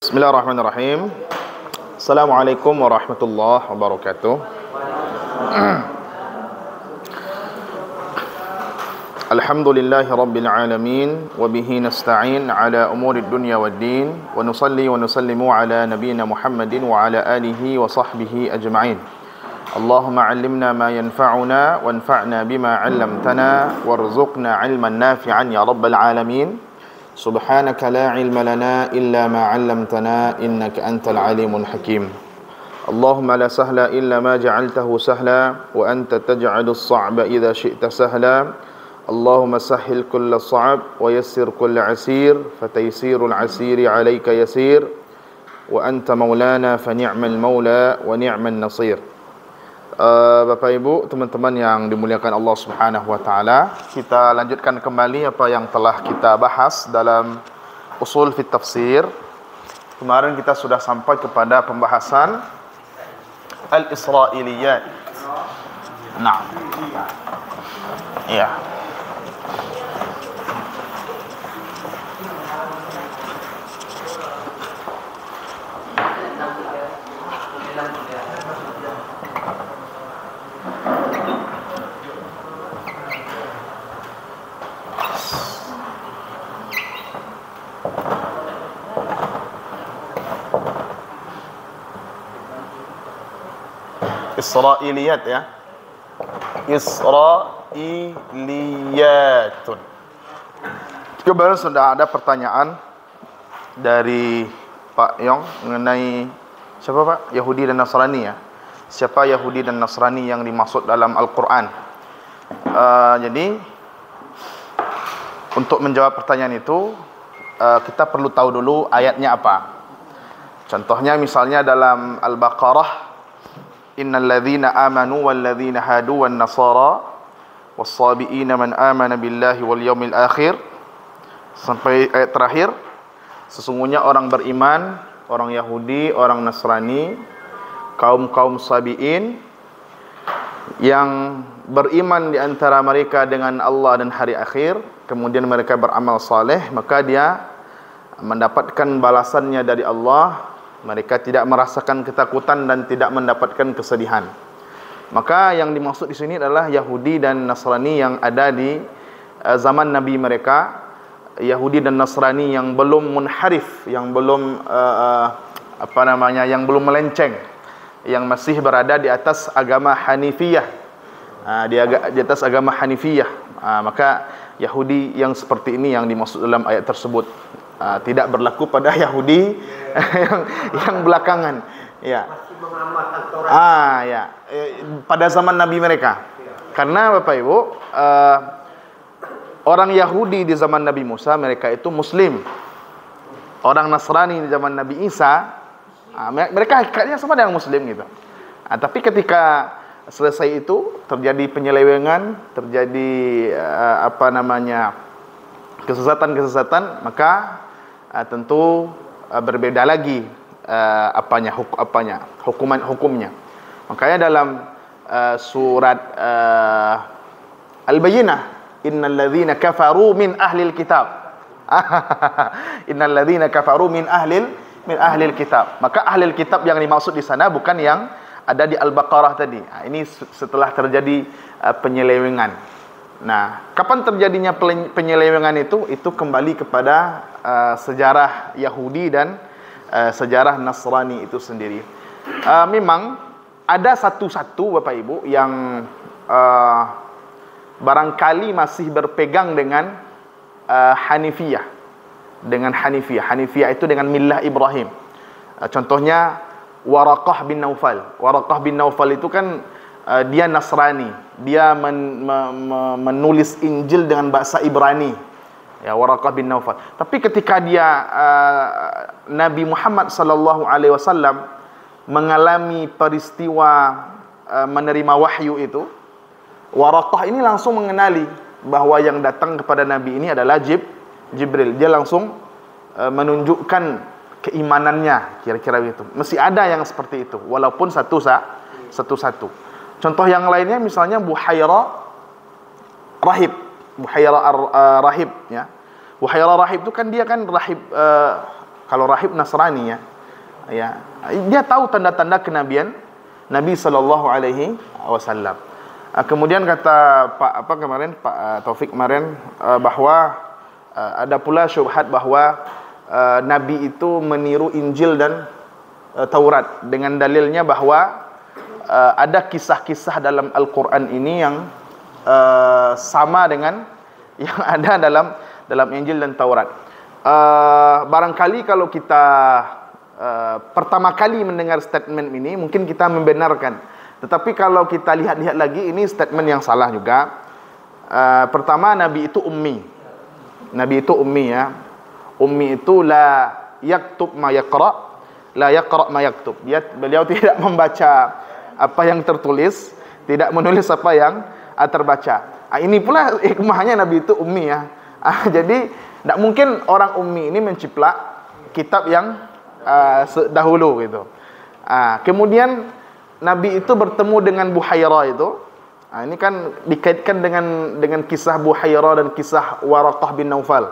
Bismillahirrahmanirrahim. Assalamualaikum warahmatullahi wabarakatuh. Alhamdulillahi rabbil alamin wa bihi nasta'in ala umurid dunya waddin wa nusalli wa nusallimu ala nabiyyina Muhammadin wa ala alihi wa sahbihi ajma'in. Allahumma 'allimna ma yanfa'una wanfa'na bima 'allamtana warzuqna 'ilman nafi'an ya rabbal alamin. Subhanaka la ilma lana illa ma 'allamtana innaka antal alimul hakim. Allahumma la sahla illa ma ja'altahu sahla wa anta taj'alus sa'ba idza syi'ta sahla. Allahumma sahhil kulla sa'ab wa yassir kulla 'asir fataysirul 'asiri 'alaika yasir wa anta maulana fa ni'mal maula wa ni'man nasir. Bapak Ibu, teman-teman yang dimuliakan Allah Subhanahu wa taala, kita lanjutkan kembali apa yang telah kita bahas dalam usul fit tafsir. Kemarin kita sudah sampai kepada pembahasan al-Israiliyat. Nah. Ya. Israiliyat ya. Israiliyatun. Kemarin sudah ada pertanyaan dari Pak Yong mengenai siapa Pak? Yahudi dan Nasrani ya. Siapa Yahudi dan Nasrani yang dimaksud dalam Al-Quran? Jadi untuk menjawab pertanyaan itu kita perlu tahu dulu ayatnya apa. Contohnya misalnya dalam Al-Baqarah, innal ladzina amanu wal ladzina hadu wan nasara was-sabiina man amana billahi wal yaumil akhir, sampai ayat terakhir. Sesungguhnya orang beriman, orang Yahudi, orang Nasrani, kaum-kaum sabiin yang beriman di antara mereka dengan Allah dan hari akhir, kemudian mereka beramal saleh, maka dia mendapatkan balasannya dari Allah. Mereka tidak merasakan ketakutan dan tidak mendapatkan kesedihan. Maka yang dimaksud di sini adalah Yahudi dan Nasrani yang ada di zaman Nabi mereka. Yahudi dan Nasrani yang belum munharif, yang belum yang belum melenceng, yang masih berada di atas agama Hanifiyah. Di atas agama Hanifiyah. Maka Yahudi yang seperti ini yang dimaksud dalam ayat tersebut. Tidak berlaku pada Yahudi yang belakangan ya. Masih mengamalkan Taurat. Ya. Pada zaman Nabi mereka. Karena Bapak Ibu, orang Yahudi di zaman Nabi Musa mereka itu muslim. Orang Nasrani di zaman Nabi Isa mereka hakikatnya sama dengan muslim gitu. Tapi ketika selesai itu terjadi penyelewengan, terjadi kesesatan, maka tentu berbeda lagi hukumnya. Makanya dalam surat Al-Bayyinah, innal ladzina kafaru min ahlil kitab. Innal ladzina kafaru min ahlil kitab. Maka ahlil kitab yang dimaksud di sana bukan yang ada di Al-Baqarah tadi. Ini setelah terjadi penyelewengan. Nah, kapan terjadinya penyelewengan itu? Itu kembali kepada sejarah Yahudi dan sejarah Nasrani itu sendiri. Memang ada satu-satu Bapak Ibu yang barangkali masih berpegang dengan Hanifiyah. Dengan Hanifiyah. Hanifiyah itu dengan millah Ibrahim. Contohnya Waraqah bin Naufal. Waraqah bin Naufal itu kan dia Nasrani, dia menulis Injil dengan bahasa Ibrani, ya, Waraqah bin Naufal. Tapi ketika dia Nabi Muhammad sallallahu alaihi wasallam mengalami peristiwa menerima wahyu itu, Waraqah ini langsung mengenali bahwa yang datang kepada Nabi ini adalah Jibril. Dia langsung menunjukkan keimanannya, kira-kira begitu. Mesti ada yang seperti itu, walaupun satu-satu. Contoh yang lainnya misalnya Buhairah Rahib. Buhairah Rahib ya. Buhairah Rahib itu kan dia kan rahib Kalau rahib Nasrani ya, dia tahu tanda-tanda kenabian Nabi sallallahu alaihi wasallam. Kemudian kata Pak Taufik kemarin bahwa ada pula syubhat bahwa Nabi itu meniru Injil dan Taurat dengan dalilnya bahwa ada kisah-kisah dalam Al-Quran ini yang sama dengan yang ada dalam Injil dan Taurat. Barangkali kalau kita pertama kali mendengar statement ini mungkin kita membenarkan, tetapi kalau kita lihat-lihat lagi ini statement yang salah juga. Pertama, Nabi itu ummi. Nabi itu ummi ya. Ummi itu la yaktub ma yaqra, la yaqra ma yaktub. Beliau tidak membaca apa yang tertulis, tidak menulis apa yang terbaca. Ini pula hikmahnya Nabi itu ummi ya. Jadi tidak mungkin orang ummi ini menciplak kitab yang dahulu gitu. Kemudian Nabi itu bertemu dengan Buhairah itu. Ini kan dikaitkan dengan kisah Buhairah dan kisah Waraqah bin Naufal.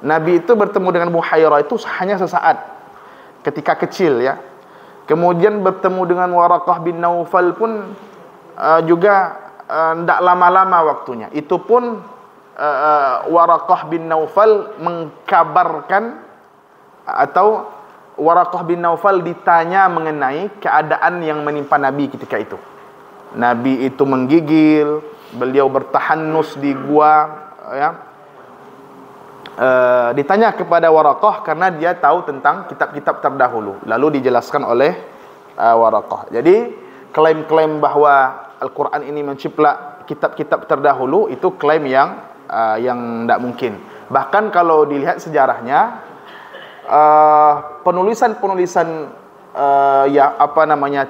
Nabi itu bertemu dengan Buhairah itu hanya sesaat ketika kecil ya. Kemudian bertemu dengan Waraqah bin Naufal pun juga tidak lama-lama waktunya. Itu pun Waraqah bin Naufal mengkabarkan atau Waraqah bin Naufal ditanya mengenai keadaan yang menimpa Nabi ketika itu. Nabi itu menggigil, beliau bertahanus di gua ya. Ditanya kepada Waraqah karena dia tahu tentang kitab-kitab terdahulu. Lalu dijelaskan oleh Waraqah. Jadi klaim-klaim bahwa Al-Quran ini menciplak kitab-kitab terdahulu itu klaim yang tidak mungkin. Bahkan kalau dilihat sejarahnya, penulisan-penulisan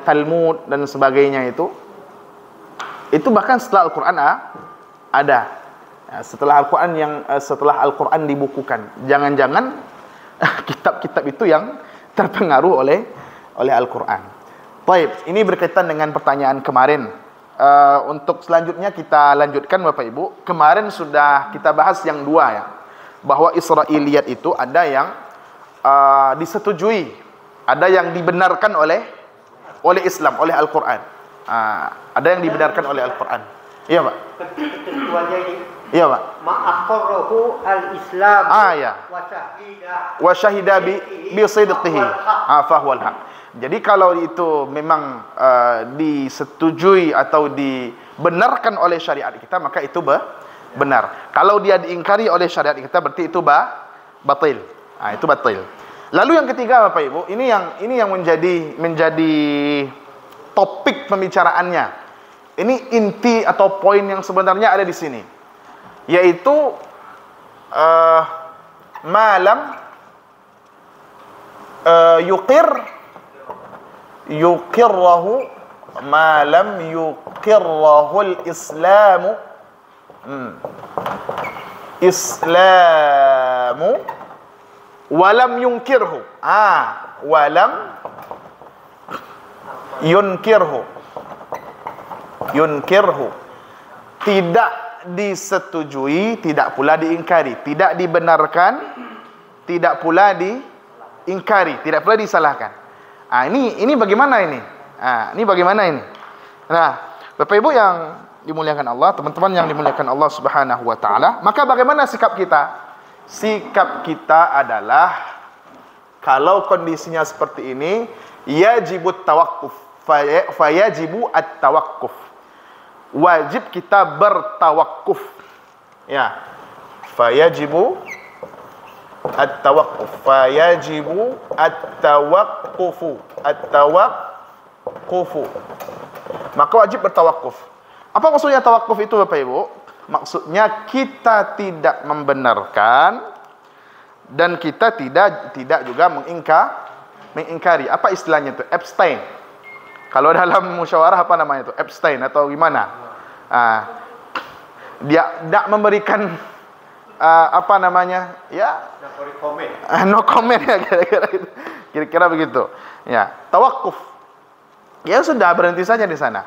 Talmud dan sebagainya itu bahkan setelah Al-Quran ada. Setelah Al-Quran dibukukan. Jangan-jangan kitab-kitab itu yang terpengaruh oleh Al-Quran. Baik, ini berkaitan dengan pertanyaan kemarin. Untuk selanjutnya kita lanjutkan Bapak Ibu. Kemarin sudah kita bahas yang dua ya, bahwa Israiliyat itu ada yang disetujui, ada yang dibenarkan oleh Islam, oleh Al-Quran. Ada yang dibenarkan oleh Al-Quran. Iya Pak. Ketentuannya ini. Iya Pak. Ma'aqarrahu al-Islam ya. Wa syahida bi sidqihi. Fahuwal haq. Jadi kalau itu memang disetujui atau dibenarkan oleh syariat kita, maka itu benar. Kalau dia diingkari oleh syariat kita, berarti itu batil. Itu batil. Lalu yang ketiga Bapak Ibu, ini yang menjadi topik pembicaraannya. Ini inti atau poin yang sebenarnya ada di sini, yaitu malam yuqirrahu malam yuqirrahu al-islamu walam yunkirhu. Walam yunkirhu. Tidak disetujui, tidak pula diingkari. Tidak dibenarkan, tidak pula diingkari, tidak pula disalahkan. Ini bagaimana ini? Ini bagaimana ini? Nah, Bapak Ibu yang dimuliakan Allah, teman-teman yang dimuliakan Allah Subhanahu wa taala, maka bagaimana sikap kita? Sikap kita adalah kalau kondisinya seperti ini, yajibut tawakkuf, fayajibu at-tawakkuf. Wajib kita bertawakuf. Ya. Fayajibu at-tawakkuf. Fayajibu at-tawakkufu. At-tawakkufu. Maka wajib bertawakuf. Apa maksudnya tawakuf itu Bapak Ibu? Maksudnya kita tidak membenarkan dan kita tidak juga mengingkari. Apa istilahnya itu? Abstain. Kalau dalam musyawarah apa namanya itu? Abstain atau gimana? Dia tidak memberikan apa namanya? Ya, no comment ya, kira-kira begitu. Ya, tawakuf. Ya sudah, berhenti saja di sana.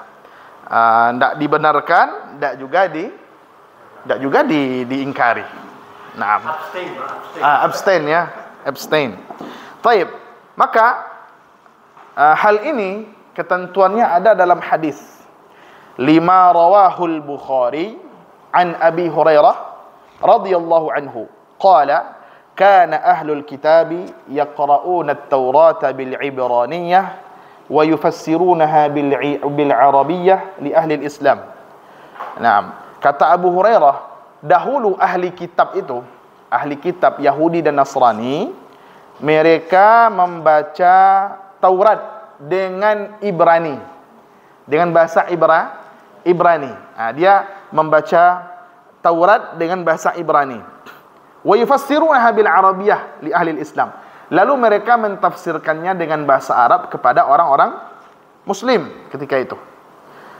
Tidak dibenarkan, tidak juga diingkari. Nah, abstain ya, abstain. Taib. Maka hal ini ketentuannya ada dalam hadis. Lima rawahul Bukhari an Abi Hurairah radhiyallahu anhu. Qala kana ahlul kitabi yaqra'una at-taurata bil-ibraniyah wa yufassirunaha bil-arabiyyah li ahli al-Islam. Naam, kata Abu Hurairah, dahulu ahli kitab itu, ahli kitab Yahudi dan Nasrani, mereka membaca Taurat dengan Ibrani, dengan bahasa Ibrani. Dia membaca Taurat dengan bahasa Ibrani. Wa yufassirunaha bil arabiyyah li ahli Islam. Lalu mereka mentafsirkannya dengan bahasa Arab kepada orang-orang Muslim ketika itu.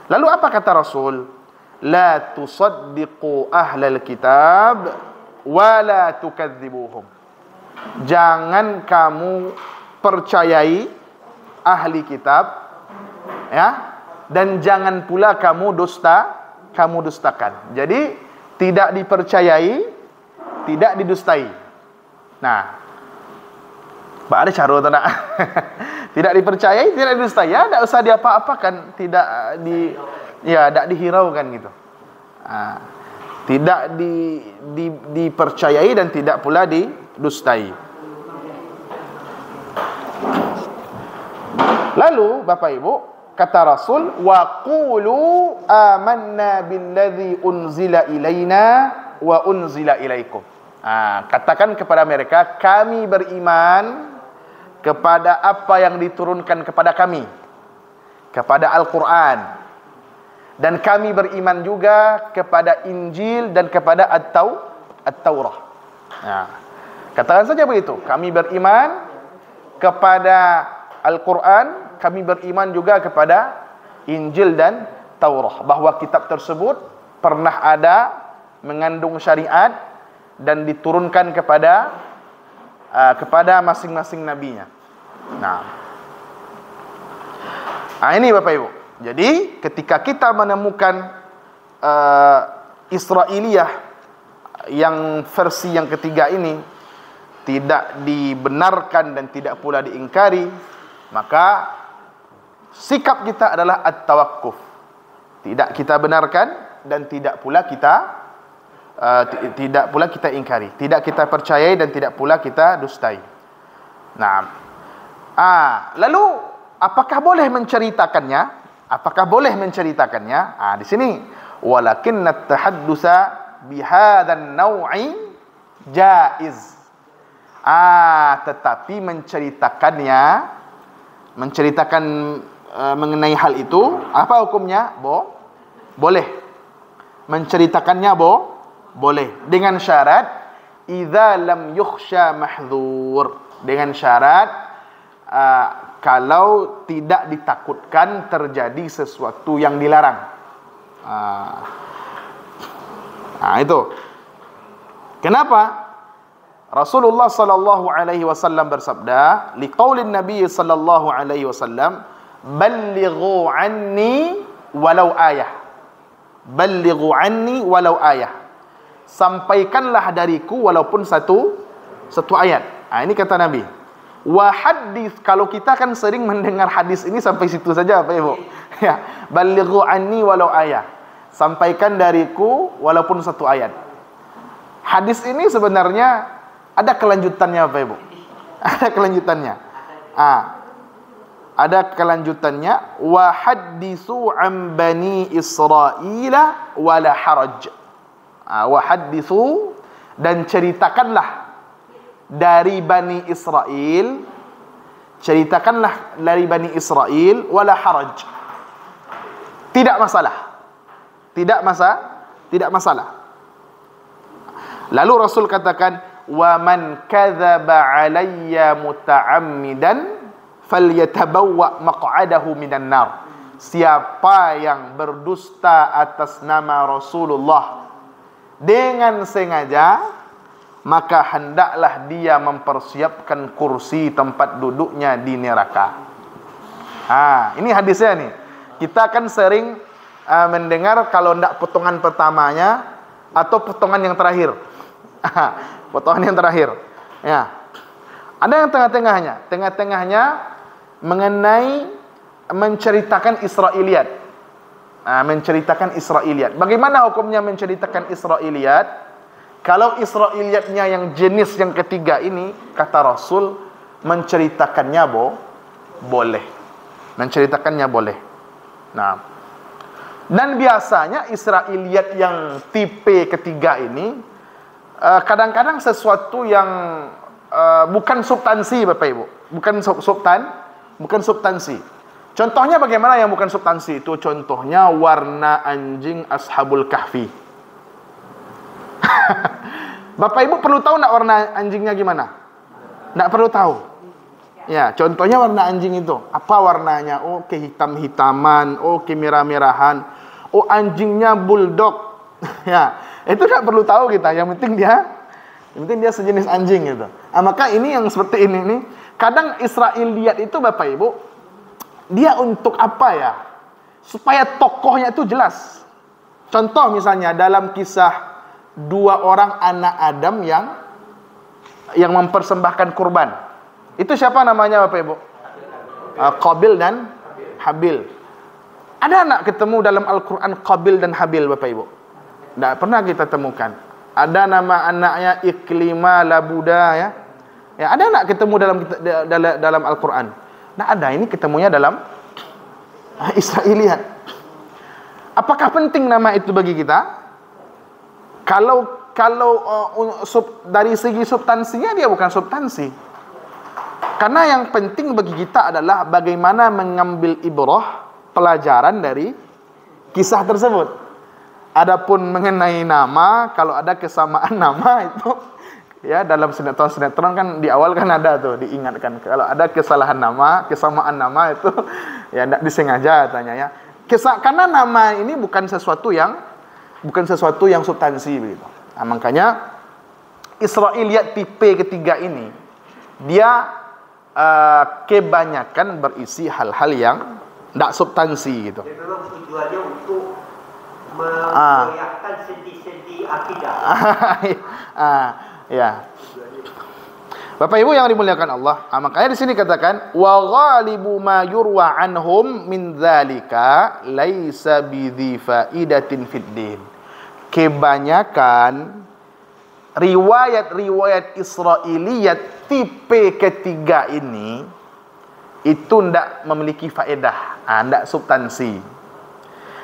Lalu apa kata Rasul? La tusaddiqu ahlal kitab wa la tukadzibuhum. Jangan kamu percayai ahli kitab, ya, dan jangan pula kamu dustakan. Jadi tidak dipercayai, tidak didustai. Nah, ada cara atau tak? Tidak dipercayai, tidak didustai. Ya, tidak usah diapa-apakan, tidak dihiraukan gitu. Tidak dipercayai dan tidak pula didustai. Lalu Bapak Ibu, kata Rasul, wa qulu amanna billadzi unzila ilaina wa unzila ilaikum. Katakan kepada mereka, kami beriman kepada apa yang diturunkan kepada kami, kepada Al-Quran, dan kami beriman juga kepada Injil dan kepada At-Taurah. Katakan saja begitu, kami beriman kepada Al-Quran, kami beriman juga kepada Injil dan Taurah, bahwa kitab tersebut pernah ada, mengandung syariat dan diturunkan kepada masing-masing nabinya. Ini Bapak Ibu. Jadi ketika kita menemukan Israiliyah yang versi yang ketiga ini tidak dibenarkan dan tidak pula diingkari, maka sikap kita adalah at-tawakkuf. Tidak kita benarkan dan tidak pula kita ingkari, tidak kita percayai dan tidak pula kita dustai. Lalu apakah boleh menceritakannya? Di sini walakinnat tahaddusa bihadzan naw'i jaiz. Tetapi menceritakan mengenai hal itu, apa hukumnya? Boleh. Menceritakannya boleh, dengan syarat idza lam yukhsha mahdzur, dengan syarat kalau tidak ditakutkan terjadi sesuatu yang dilarang. Itu. Kenapa? Rasulullah sallallahu alaihi wasallam bersabda, liqaulin Nabi sallallahu alaihi wasallam, ballighu anni walau ayah. Ballighu anni walau ayah. Sampaikanlah dariku walaupun satu ayat. Ini kata Nabi. Wa hadis, kalau kita kan sering mendengar hadis ini sampai situ saja Pak Ibu. Ya, ballighu anni walau ayah. Sampaikan dariku walaupun satu ayat. Hadis ini sebenarnya ada kelanjutannya Pak Ibu. Ada kelanjutannya. Ada kelanjutannya, wa haditsu an bani Israila wala haraj. Wa haditsu, dan ceritakanlah dari Bani Israel, wala haraj, tidak masalah. Lalu Rasul katakan, wa man kadzaba alayya muta'ammidan falyatabawwa maq'adahu minan nar. Siapa yang berdusta atas nama Rasulullah dengan sengaja, maka hendaklah dia mempersiapkan kursi tempat duduknya di neraka. Ini hadisnya nih. Kita kan sering mendengar kalau tidak potongan pertamanya atau potongan yang terakhir. Potongan yang terakhir. Ya. Ada yang tengah-tengahnya. Tengah-tengahnya mengenai menceritakan Israiliyat. Menceritakan Israiliyat. Bagaimana hukumnya menceritakan Israiliyat? Kalau Israiliyatnya yang jenis yang ketiga ini, kata Rasul, menceritakannya boleh. Menceritakannya boleh. Nah, dan biasanya Israiliyat yang tipe ketiga ini kadang-kadang sesuatu yang bukan substansi, Bapak Ibu. Bukan substansi. Contohnya bagaimana yang bukan substansi itu? Contohnya warna anjing Ashabul Kahfi. Bapak Ibu perlu tahu nak warna anjingnya gimana? Nak perlu tahu. Ya, contohnya warna anjing itu. Apa warnanya? Oh, kehitam-hitaman, oh, kemerah-merahan. Oh, anjingnya bulldog. Ya, itu tak perlu tahu kita. Yang penting dia sejenis anjing gitu. Maka ini yang seperti ini nih. Kadang Israiliyat itu Bapak Ibu, dia untuk apa ya? Supaya tokohnya itu jelas. Contoh misalnya dalam kisah 2 orang anak Adam yang mempersembahkan kurban. Itu siapa namanya Bapak Ibu? Qabil dan Habil. Ada anak ketemu dalam Al-Quran Qabil dan Habil Bapak Ibu? Tidak pernah kita temukan. Ada nama anaknya Iklima Labuda ya. Ya, ada anak ketemu dalam Al-Quran. Nah, ada ini ketemunya dalam Israiliyat. Apakah penting nama itu bagi kita? Kalau dari segi substansinya dia bukan substansi. Karena yang penting bagi kita adalah bagaimana mengambil ibrah, pelajaran dari kisah tersebut. Adapun mengenai nama, kalau ada kesamaan nama itu ya dalam sinetron kan di awal kan ada tuh diingatkan. Kalau ada kesalahan nama, kesamaan nama itu ya tidak disengaja tanya ya. Karena nama ini bukan sesuatu yang substansi begitu. Nah, makanya Israiliyat tipe ketiga ini dia kebanyakan berisi hal-hal yang tidak substansi gitu. Dia memang tujuannya untuk mengoyakkan sendi-sendi akidah. Ya. Bapak Ibu yang dimuliakan Allah, makanya di sini katakan wa ghalibu ma yurwa anhum min dzalika laisa bidzi faidatin fid din. Kebanyakan riwayat-riwayat Israiliyat tipe ketiga ini itu tidak memiliki faedah, tidak substansi,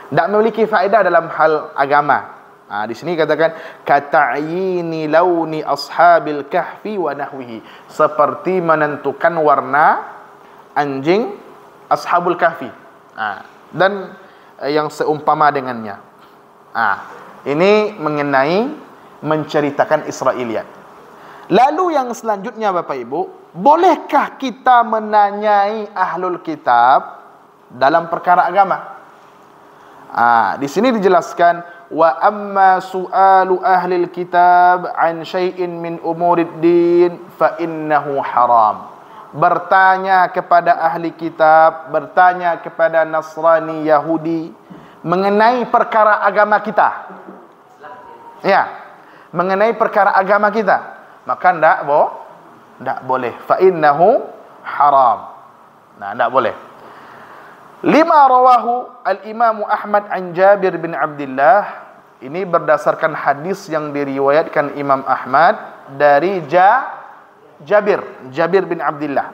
tidak memiliki faedah dalam hal agama. Di sini katakan kata'yini launi ashabil kahfi wa nahwihi, seperti menentukan warna anjing ashabul kahfi dan yang seumpama dengannya. Ini mengenai menceritakan Israiliyat. Lalu yang selanjutnya Bapak Ibu, bolehkah kita menanyai ahlul kitab dalam perkara agama? Di sini dijelaskan wa amma su'alu ahlil kitab an syai'in min umurid din fa innahu haram. Bertanya kepada ahli kitab, bertanya kepada Nasrani, Yahudi mengenai perkara agama kita. Ya, mengenai perkara agama kita, maka tidak boleh. Fa innahu haram. Nah, tidak boleh. Lima rawahu al-Imam Ahmad an Jabir bin Abdullah. Ini berdasarkan hadis yang diriwayatkan Imam Ahmad dari Jabir bin Abdullah.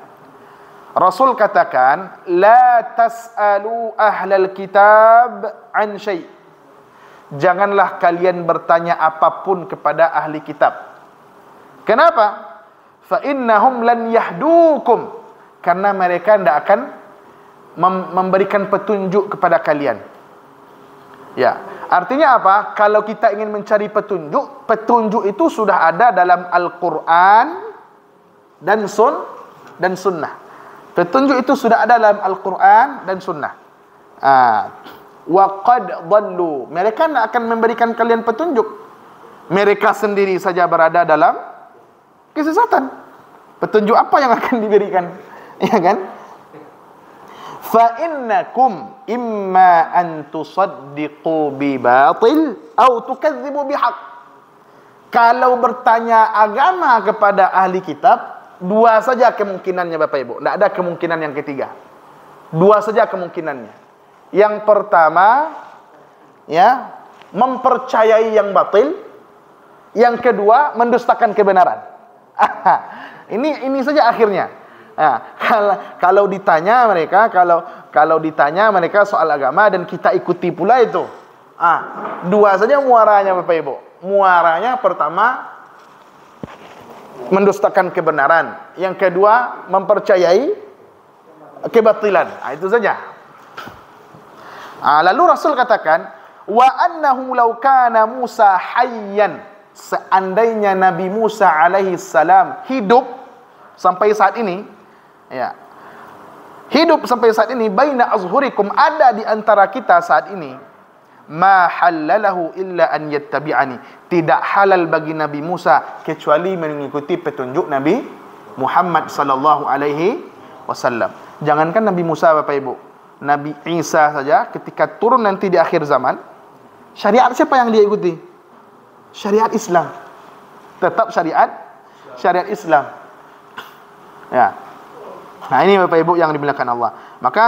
Rasul katakan, la tas'alu ahlal kitab an syai'. Janganlah kalian bertanya apapun kepada ahli kitab. Kenapa? Fa innahum lan yahdukum. Karena mereka tidak akan memberikan petunjuk kepada kalian. Ya, artinya apa? Kalau kita ingin mencari petunjuk itu sudah ada dalam Al-Qur'an dan sunnah. Petunjuk itu sudah ada dalam Al-Qur'an dan sunnah. Wa qad dhallu. Mereka tidak akan memberikan kalian petunjuk. Mereka sendiri saja berada dalam kesesatan. Petunjuk apa yang akan diberikan? Ya kan? Fa innakum imma an tusaddiqu bi batil atau tukadzibu bi haqq. Kalau bertanya agama kepada ahli kitab, Dua saja kemungkinannya Bapak Ibu. Tidak ada kemungkinan yang ketiga. Dua saja kemungkinannya. Yang pertama, ya, mempercayai yang batil. Yang kedua, mendustakan kebenaran. Ini saja akhirnya. Nah, kalau ditanya mereka, kalau ditanya mereka soal agama dan kita ikuti pula itu. Dua saja muaranya Bapak Ibu. Muaranya pertama mendustakan kebenaran, yang kedua mempercayai kebatilan. Itu saja. Lalu Rasul katakan, wa annahu law kana Musa hayyan, seandainya Nabi Musa alaihi salam hidup sampai saat ini, ya, hidup sampai saat ini, baina azhurikum, ada di antara kita saat ini, ma halalahu illa an yattabi'ani, tidak halal bagi Nabi Musa kecuali mengikuti petunjuk Nabi Muhammad sallallahu alaihi wasallam. Jangankan Nabi Musa Bapak Ibu, Nabi Isa saja ketika turun nanti di akhir zaman, syariat siapa yang dia ikuti? Syariat Islam. Tetap syariat Islam. Ya. Nah, ini Bapak Ibu yang dimuliakan Allah. Maka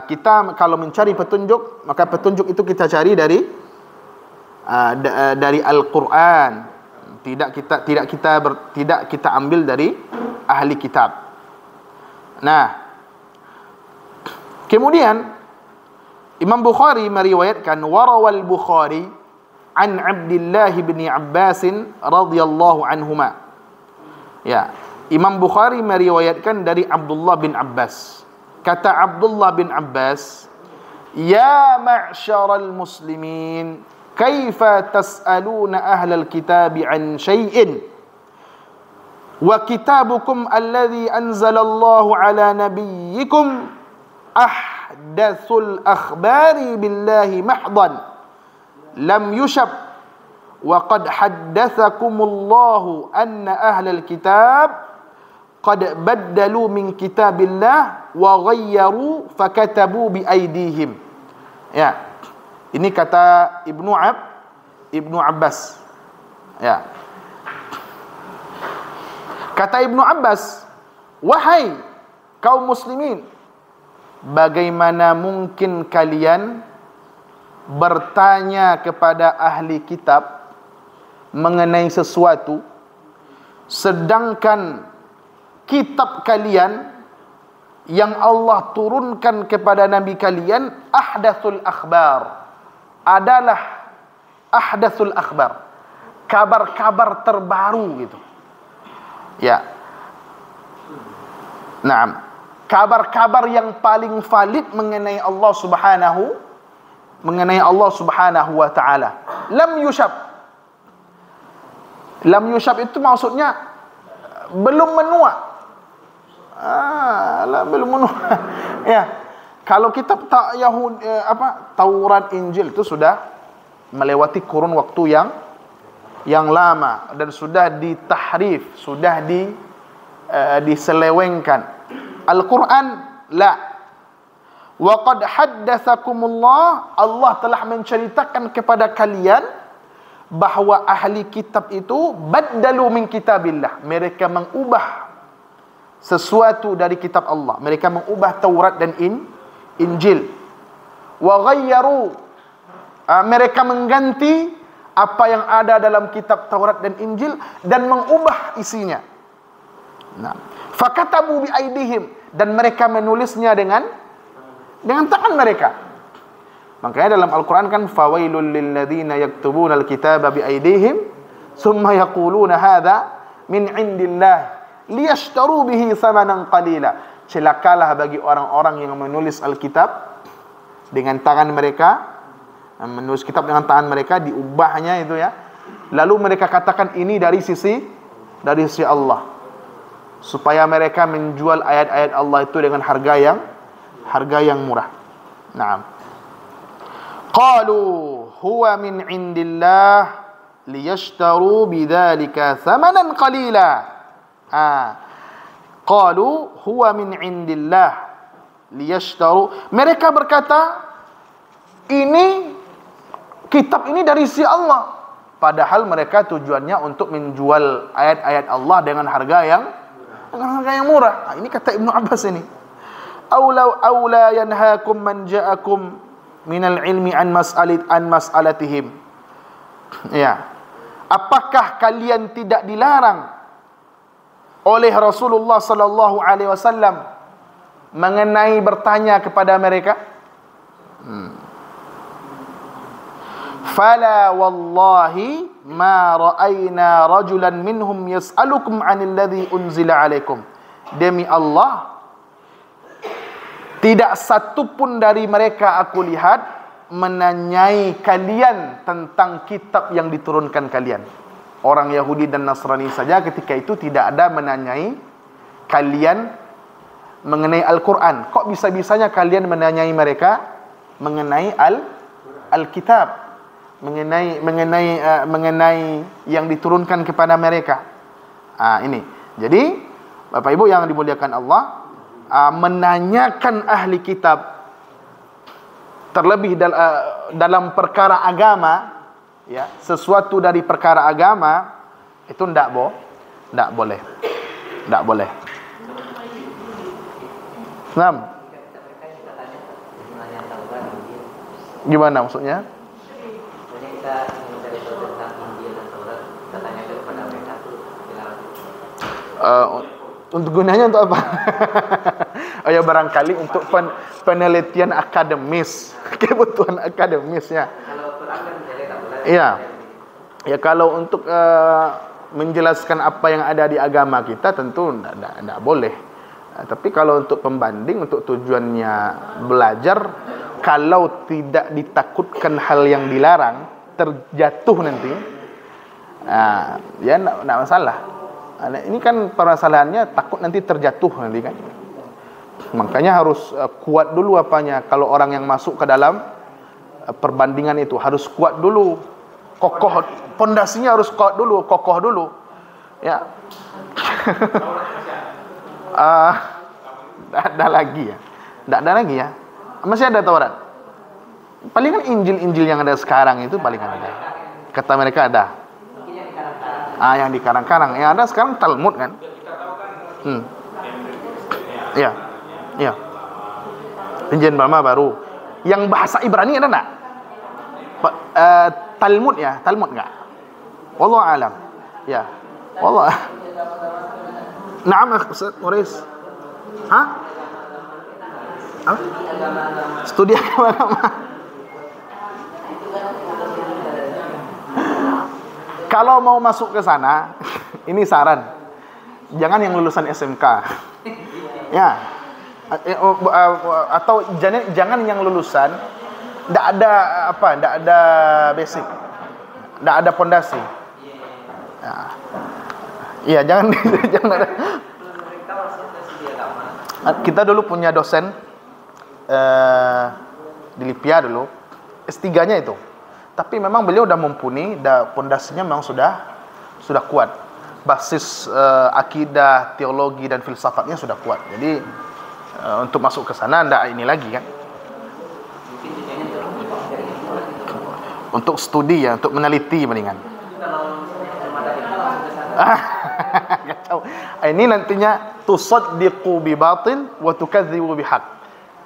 kita kalau mencari petunjuk, maka petunjuk itu kita cari dari Al-Qur'an. Tidak kita ambil dari ahli kitab. Nah, kemudian Imam Bukhari meriwayatkan, warawal Bukhari an Abdullah bin Abbas radhiyallahu anhuma. Ya, Imam Bukhari meriwayatkan dari Abdullah bin Abbas. Kata Abdullah bin Abbas, ya ma'syaral muslimin, kaifa tas'aluna ahlal kitabi an syai'in wa kitabukum alladhi anzalallahu ala nabiyyikum ahdathul akhbari billahi mahdan lam yushab wa qad haddathakumullahu anna ahlal kitab qad baddalu min kitabillah wa ghayyaru fakatabu bi aydihim. Ya. Ini kata Ibnu Abbas. Ya. Kata Ibnu Abbas, wahai kaum muslimin, bagaimana mungkin kalian bertanya kepada ahli kitab mengenai sesuatu sedangkan kitab kalian yang Allah turunkan kepada Nabi kalian ahdathul akhbar, adalah ahdathul akhbar, kabar-kabar terbaru gitu. Ya. Naam. Kabar-kabar yang paling valid mengenai Allah Subhanahu wa taala. Lam yushab. Lam yushab itu maksudnya belum menua. Belum menua. Ya. Kalau kitab Taurat, Injil itu sudah melewati kurun waktu yang lama dan sudah ditahrif, sudah diselewengkan. Al-Quran la. Wa qad haddatsakumullah, Allah telah menceritakan kepada kalian bahwa ahli kitab itu baddalu min kitabillah, mereka mengubah sesuatu dari kitab Allah, mereka mengubah Taurat dan Injil. Wa ghayyaru, mereka mengganti apa yang ada dalam kitab Taurat dan Injil dan mengubah isinya. Nah, fakatabu bi aidihim, dan mereka menulisnya dengan tangan mereka. Makanya dalam Al-Quran kan, fawailul lil ladzina yaktubuna al-kitaba bi aidihim thumma yaquluna hadza min indillah liyashtaru bihi thamanan qalila. Celakalah bagi orang-orang yang menulis Alkitab dengan tangan mereka, menulis kitab dengan tangan mereka, diubahnya itu ya. Lalu mereka katakan ini dari sisi Allah, supaya mereka menjual ayat-ayat Allah itu dengan harga yang murah. Naam. Qalu huwa min indillah liyashtaru bidzalika thamanan qalila. Qalu huwa min indillah liyashtaru. Mereka berkata, ini kitab ini dari si Allah, padahal mereka tujuannya untuk menjual ayat-ayat Allah dengan harga dengan harga yang murah. Ini kata Ibnu Abbas ini. Aula yanhaakum man ja'akum minal ilmi an mas'alatihim. Ya. Apakah kalian tidak dilarang oleh Rasulullah sallallahu alaihi wasallam mengenai bertanya kepada mereka? Fala wallahi ma ra'ayna rajulan minhum yas'alukum 'anil ladzi unzila 'alaikum. Demi Allah, tidak satu pun dari mereka aku lihat menanyai kalian tentang kitab yang diturunkan kalian. Orang Yahudi dan Nasrani saja ketika itu tidak ada menanyai kalian mengenai Al-Quran. Kok bisa-bisanya kalian menanyai mereka mengenai Al-Kitab, mengenai yang diturunkan kepada mereka. Ini. Jadi Bapak Ibu yang dimuliakan Allah, menanyakan ahli kitab terlebih dalam perkara agama, ya, sesuatu dari perkara agama itu tidak boleh. Nah, gimana maksudnya? Untuk gunanya untuk apa? Oh ya, barangkali untuk penelitian akademis, kebutuhan akademisnya. Iya. Ya kalau untuk menjelaskan apa yang ada di agama kita tentu tidak boleh. Tapi kalau untuk pembanding, untuk tujuannya belajar, kalau tidak ditakutkan hal yang dilarang terjatuh nanti, ya tidak masalah. Ini kan permasalahannya takut nanti terjatuh nanti kan. Makanya harus kuat dulu apanya. Kalau orang yang masuk ke dalam perbandingan itu harus kuat dulu, kokoh, pondasinya harus kuat dulu, kokoh dulu, ya. Tidak ada lagi ya. Masih ada Taurat. Paling kan Injil yang ada sekarang itu paling ada. Kata mereka ada. Yang dikarang-karang. Yang ada sekarang Talmud kan. Iya. Perjanjian Lama baru. Yang bahasa Ibrani ada enggak? Talmud ya, Talmud enggak? Wallahu alam. Ya. Wallah. Naam Ustaz Muris. Studi agama. Kalau mau masuk ke sana, ini saran. Jangan yang lulusan SMK. Ya. Atau jangan yang lulusan enggak ada basic. Enggak ada pondasi. Iya, jangan ada. Kita dulu punya dosen di Lipia dulu, S3-nya itu. Tapi memang beliau udah mumpuni, pondasinya memang sudah kuat. Basis akidah, teologi dan filsafatnya sudah kuat. Jadi untuk masuk ke sana enggak ini lagi kan. Untuk studi ya, untuk meneliti mendingan. Kacau. Ini nantinya tusaddiqu bi batil wa tukadzibu bi haq.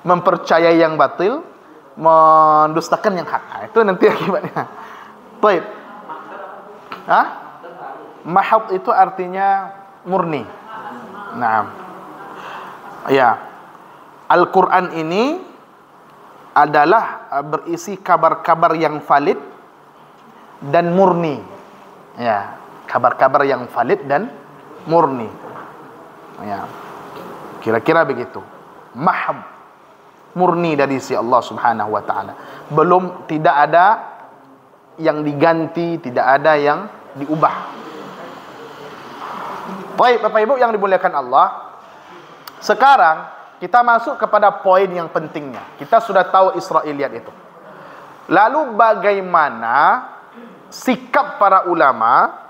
Mempercayai yang batil, mendustakan yang hak. Itu nanti akibatnya. Baik. Mahab itu artinya murni. Nah. Ya. Al-Qur'an ini adalah berisi kabar-kabar yang valid dan murni. Ya, kabar-kabar yang valid dan murni. Ya. Kira-kira begitu. Mahab, murni dari si Allah Subhanahu wa taala. Tidak ada yang diganti, tidak ada yang diubah. Baik, Bapak Ibu yang dimuliakan Allah. Sekarang kita masuk kepada poin yang pentingnya. Kita sudah tahu Israiliyat itu. Lalu bagaimana sikap para ulama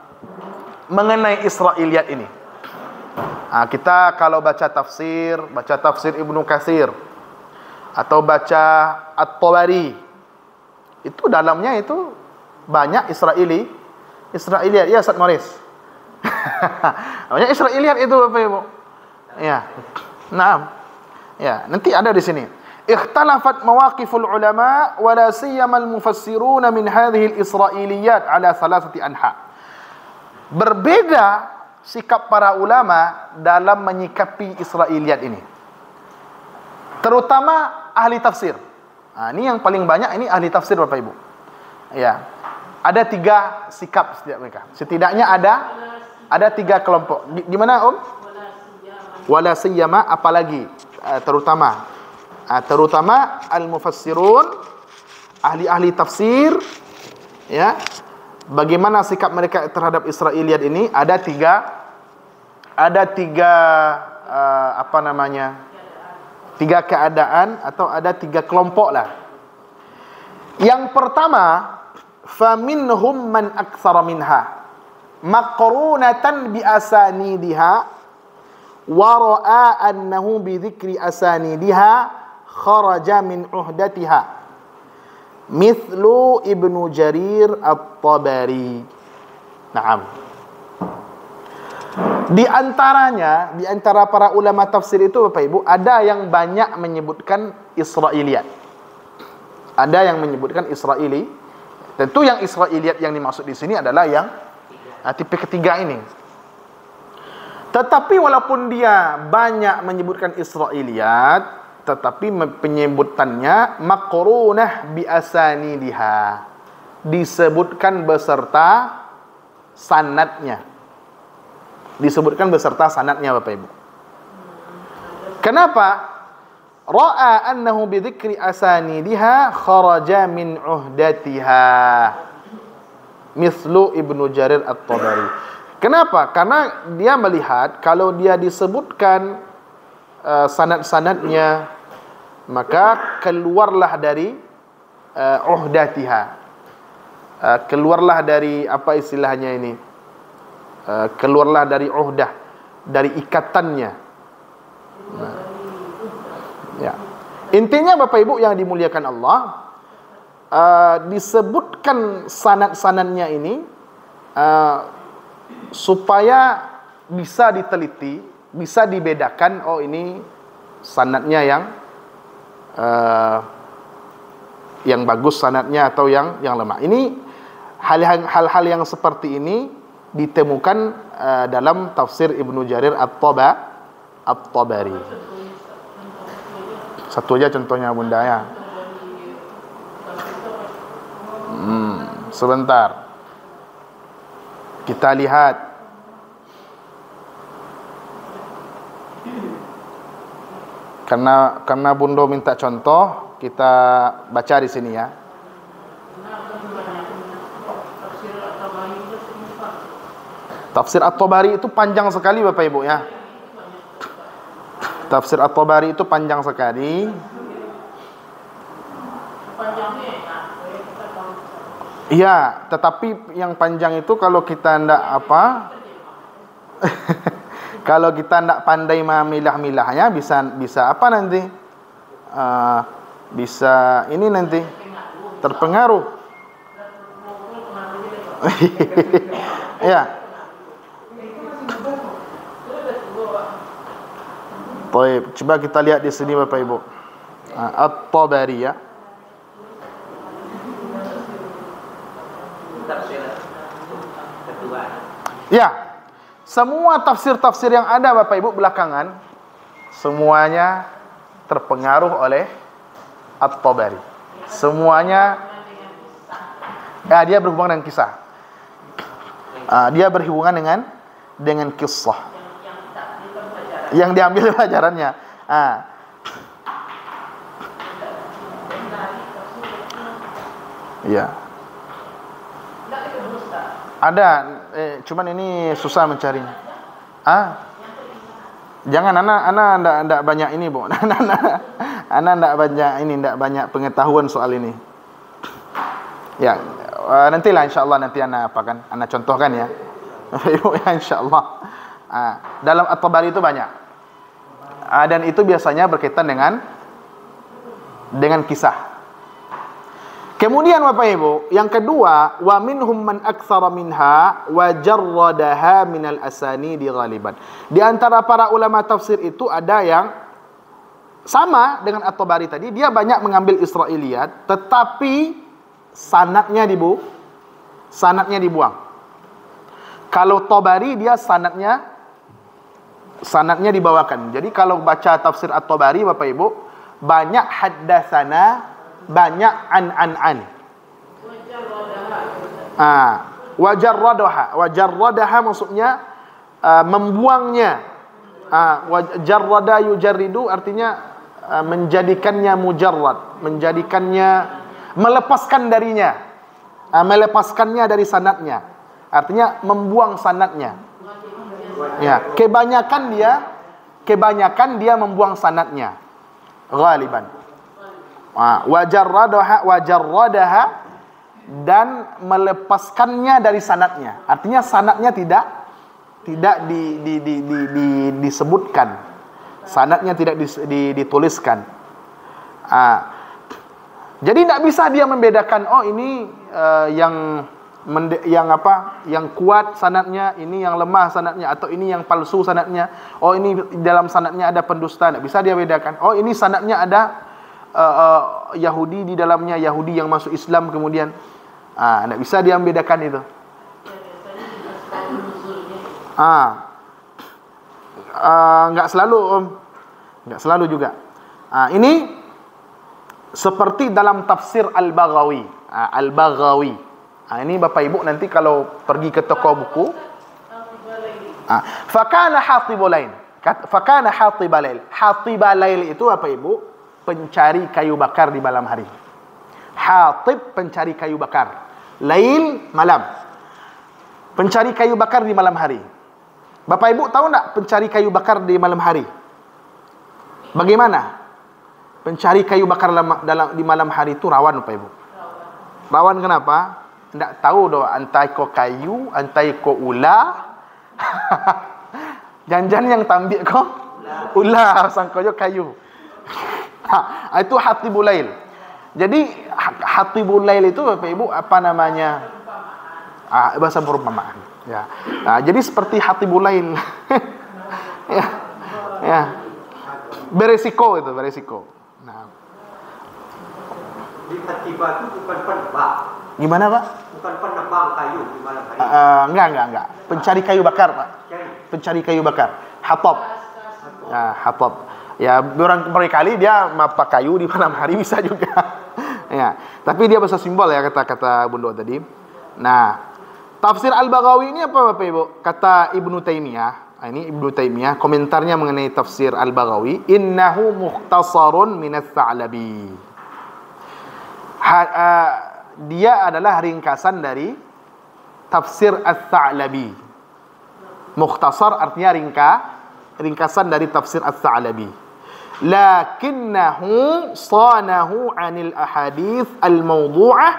mengenai Israiliyat ini? Kita kalau baca tafsir Ibnu Katsir atau baca At-Tabari, itu dalamnya itu banyak Israiliyat. Ya Ustaz Maris. Banyak Israiliyat itu Bapak Ibu. Ya. Naam. Ya, nanti ada di sini. Ikhtalafat mawaqiful ulama wa la siyama al-mufassiruna min hadhihi al-israiliyat ala thalathati anha. Berbeda sikap para ulama dalam menyikapi Israiliyat ini. Terutama ahli tafsir. Nah, ini yang paling banyak ini ahli tafsir Bapak Ibu. Ya. Ada 3 sikap setiap mereka. Setidaknya ada 3 kelompok. Gimana Om? Wala siyama apalagi terutama al-mufassirun, ahli-ahli tafsir, ya. Bagaimana sikap mereka terhadap Israiliyat ini? Ada tiga keadaan atau ada 3 kelompok lah. Yang pertama, faminhum man aktsara minha maqrunatan bi asanidiha wa ra'a annahu bi dzikri asanidiha kharaja min uhdatiha. Mithlu Ibnu Jarir At-Tabari. Naam. Di antara para ulama tafsir itu Bapak Ibu, ada yang banyak menyebutkan Israiliyat. Ada yang menyebutkan Israili. Tentu yang Israiliyat yang dimaksud di sini adalah yang tipe ketiga ini. Tetapi walaupun dia banyak menyebutkan Israiliyat, tetapi penyebutannya maqrunah bi asanidiha, disebutkan beserta sanadnya. Disebutkan beserta sanadnya Bapak Ibu. Kenapa? Ra'a annahu bi dzikri asanidiha kharaja min uhdatiha. Mislu Ibnu Jarir At-Tabari. Kenapa? Karena dia melihat kalau dia disebutkan sanad-sanadnya, maka keluarlah dari uhdatiha, keluarlah dari apa istilahnya ini, keluarlah dari uhdah, dari ikatannya. Ya, intinya Bapak Ibu yang dimuliakan Allah, disebutkan sanad-sanadnya ini supaya bisa diteliti, bisa dibedakan, oh ini sanadnya yang bagus sanadnya atau yang lemah. Ini hal-hal yang seperti ini ditemukan dalam tafsir Ibnu Jarir At-Tabari. Satu aja contohnya Bunda ya. Sebentar. Kita lihat. Karena Bunda minta contoh, kita baca di sini ya. Tafsir At-Tabari itu panjang sekali Bapak Ibu ya. Tafsir At-Tabari itu panjang sekali. Iya, tetapi yang panjang itu kalau kita ndak kalau kita ndak pandai memilah-milahnya bisa apa nanti? Bisa ini nanti terpengaruh. Ya. Baik, coba kita lihat di sini Bapak Ibu. At-Tabari ya. Ya. Semua tafsir-tafsir yang ada Bapak Ibu belakangan semuanya terpengaruh oleh At-Tabari. Semuanya dia berhubungan dengan kisah. Dia berhubungan dengan kisah yang diambil pelajarannya. Ya. Ada, cuman ini susah mencarinya. Jangan, anak ndak banyak ini, Bu. Anak ndak banyak pengetahuan soal ini. Ya, nantilah insyaallah nanti anak anak contohkan ya. Ibu ya insyaallah. Dalam At-Tabari itu banyak. Dan itu biasanya berkaitan dengan kisah. Kemudian Bapak Ibu, yang kedua, wa minhum man aktsara minha wa jarradaha minal asanidi ghaliban. Di antara para ulama tafsir itu ada yang sama dengan At-Tabari tadi, dia banyak mengambil Israiliyat, tetapi sanadnya dibuang. Kalau Tabari dia sanadnya dibawakan. Jadi kalau baca tafsir At-Tabari Bapak Ibu, banyak haddatsana, banyak an. Wajarradaha maksudnya membuangnya. Jarrada yujarridu artinya menjadikannya mujarrad, melepaskan darinya, melepaskannya dari sanadnya. Artinya membuang sanadnya. Ya, kebanyakan dia membuang sanadnya. Ghaliban. Wajarradaha dan melepaskannya dari sanadnya. Artinya sanadnya tidak disebutkan. Sanadnya tidak dituliskan. Jadi tidak bisa dia membedakan, oh ini yang kuat sanadnya, ini yang lemah sanadnya, atau ini yang palsu sanadnya. Oh ini dalam sanadnya ada pendusta. Tidak bisa dia bedakan. Oh ini sanadnya ada Yahudi di dalamnya, Yahudi yang masuk Islam kemudian. Tidak bisa dia membedakan itu. Enggak selalu Om. Enggak selalu juga. Ini seperti dalam tafsir Al-Baghawi. Al-Baghawi. Ini Bapak Ibu nanti kalau pergi ke toko buku. Fakana hatibulain. Fakana hatibalail. Hatibalail itu Bapak Ibu pencari kayu bakar di malam hari. Hatib pencari kayu bakar. Lail malam. Pencari kayu bakar di malam hari. Bapak Ibu tahu enggak pencari kayu bakar di malam hari? Bagaimana? Pencari kayu bakar di malam hari itu rawan Bapak Ibu. Rawan kenapa? Enggak tahu doh antai ko kayu, antai ko ular. Jangan yang tambik ko ular sangkoyo kayu. Itu hatibulail. Jadi hatibulail itu Bapak Ibu apa namanya? Bahasa perumpamaan. Ya. Jadi seperti hatibulail. ya. Beresiko itu, beresiko. Nah. Di hatiba itu bukan penebang. Gimana Pak? Bukan penebang kayu di malam hari. Enggak. Pencari kayu bakar Pak. Pencari kayu bakar. Hatab. Ya, hatab. Ya, berkali dia mapa kayu di malam hari bisa juga. Ya, tapi dia bahasa simbol ya kata Bunda tadi. Nah, tafsir Al-Baghawi ini apa Bapak Ibu? Kata Ibnu Taimiyah. Ini Ibnu Taimiyah komentarnya mengenai tafsir Al-Baghawi, innahu mukhtasarun min ats-Tsa'labi. Dia adalah ringkasan dari tafsir ats-Tsa'labi. Mukhtasar artinya ringkasan dari tafsir ats-Tsa'labi. Lakinnahu sanahu 'anil ahadits al-mawdu'ah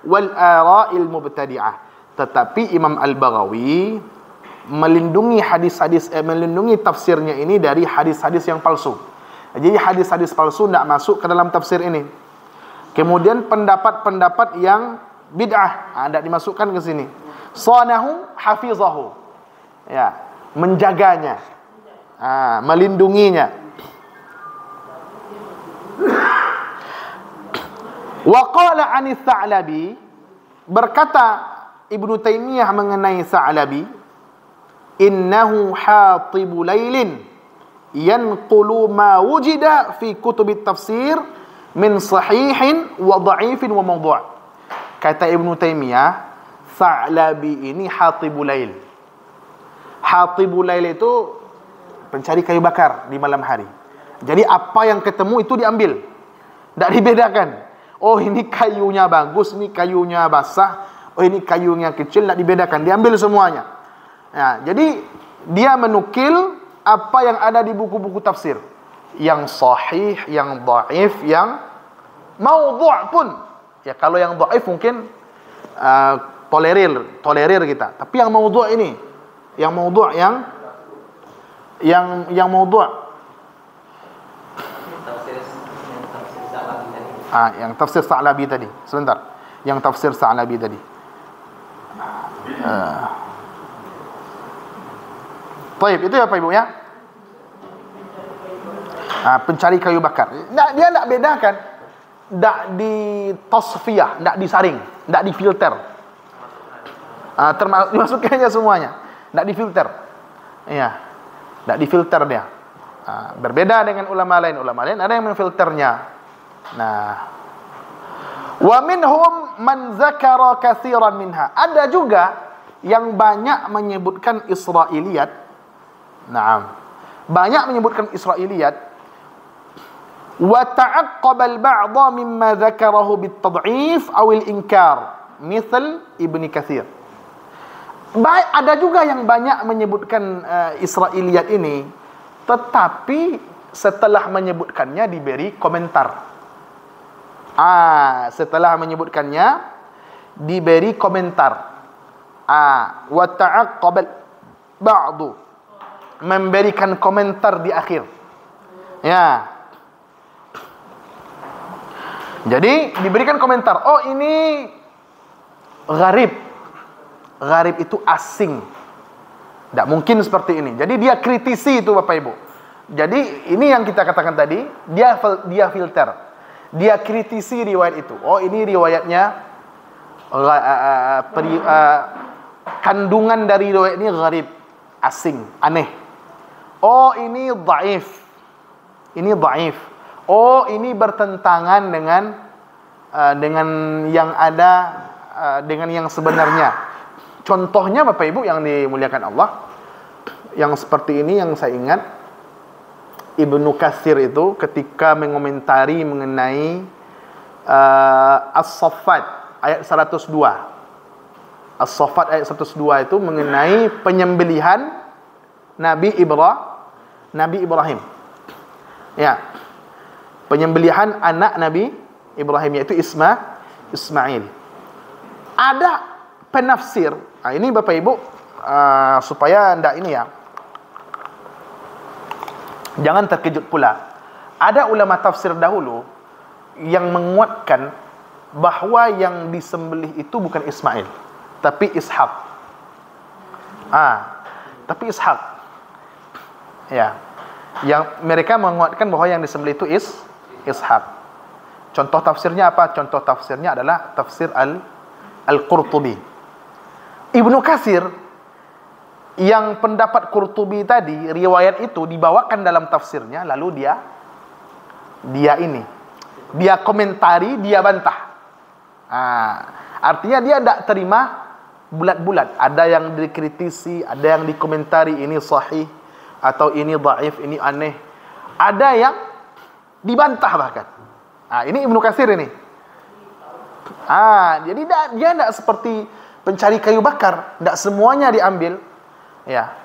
wal ara'il mubtadi'ah. Tetapi Imam Al-Baghawi melindungi melindungi tafsirnya ini dari hadis-hadis yang palsu. Jadi hadis-hadis palsu tidak masuk ke dalam tafsir ini. Kemudian pendapat-pendapat yang bid'ah tidak dimasukkan ke sini. Sanahu hafizahu. Ya, menjaganya. Melindunginya. Wa qala 'anis Tsa'labi, berkata Ibnu Taimiyah mengenai Tsa'labi, innahu hatibu lailin yanqulu ma wujida fi kutubit tafsir min sahihin wa dha'ifin wa mawdu'. Kata Ibnu Taimiyah, Tsa'labi ini hatibu lail. Hatibu lail itu pencari kayu bakar di malam hari. Jadi apa yang ketemu itu diambil. Tidak dibedakan. Oh ini kayunya bagus, ini kayunya basah, oh ini kayunya kecil, tidak dibedakan. Diambil semuanya. Ya, jadi dia menukil apa yang ada di buku-buku tafsir. Yang sahih, yang dhaif, yang maudhu' pun. Ya kalau yang dhaif mungkin tolerir kita. Tapi yang maudhu' ini, yang maudhu' yang maudhu'. Yang tafsir Sa'labi tadi. Sebentar. Yang tafsir Sa'labi tadi. Baik, itu ya Pak Ibu ya. Pencari kayu bakar. Dia tak bedakan. Tak di tasfiyah, tak disaring, tak difilter. Dimasukkannya semuanya. Tak difilter. Ya. Tak difilter dia. Berbeda dengan ulama lain. Ulama lain ada yang memfilternya. Nah. Wa minhum man zakara katsiran minha. Ada juga yang banyak menyebutkan Israiliyat. Naam. Banyak menyebutkan Israiliyat. Wa ta'aqqaba al-ba'dha mimma dzakarahu bit-tad'if aw al-inkar, misal Ibnu Katsir. Baik, ada juga yang banyak menyebutkan Israiliyat ini, tetapi setelah menyebutkannya diberi komentar. Setelah menyebutkannya diberi komentar. Wa ta'aqqaba ba'du, memberikan komentar di akhir. Ya. Jadi diberikan komentar. Oh, ini gharib. Gharib itu asing. Tidak mungkin seperti ini. Jadi dia kritisi itu Bapak Ibu. Jadi ini yang kita katakan tadi, dia filter. Dia kritisi riwayat itu. Oh, ini riwayatnya kandungan dari riwayat ini gharib, asing, aneh. Oh, ini dhaif. Ini dhaif. Oh, ini bertentangan dengan yang ada, dengan yang sebenarnya. Contohnya Bapak Ibu yang dimuliakan Allah, yang seperti ini yang saya ingat, Ibnu Katsir itu ketika mengomentari mengenai As-Saffat ayat 102. As-Saffat ayat 102 itu mengenai penyembelihan Nabi Ibrahim. Ya. Penyembelihan anak Nabi Ibrahim, yaitu Ismail. Ada penafsir. Ini Bapak Ibu supaya ndak ini ya, jangan terkejut pula. Ada ulama tafsir dahulu yang menguatkan bahwa yang disembelih itu bukan Ismail, tapi Ishak. Tapi Ishak. Ya. Yang mereka menguatkan bahwa yang disembelih itu Ishak. Contoh tafsirnya apa? Contoh tafsirnya adalah tafsir Al-Qurtubi. Ibnu Katsir, yang pendapat Qurtubi tadi, riwayat itu dibawakan dalam tafsirnya, lalu dia komentari, dia bantah. Artinya dia tidak terima bulat-bulat. Ada yang dikritisi, ada yang dikomentari, ini sahih atau ini dhaif, ini aneh. Ada yang dibantah bahkan. Ini Ibnu Katsir ini. Jadi dia tidak seperti pencari kayu bakar, tidak semuanya diambil. Ya.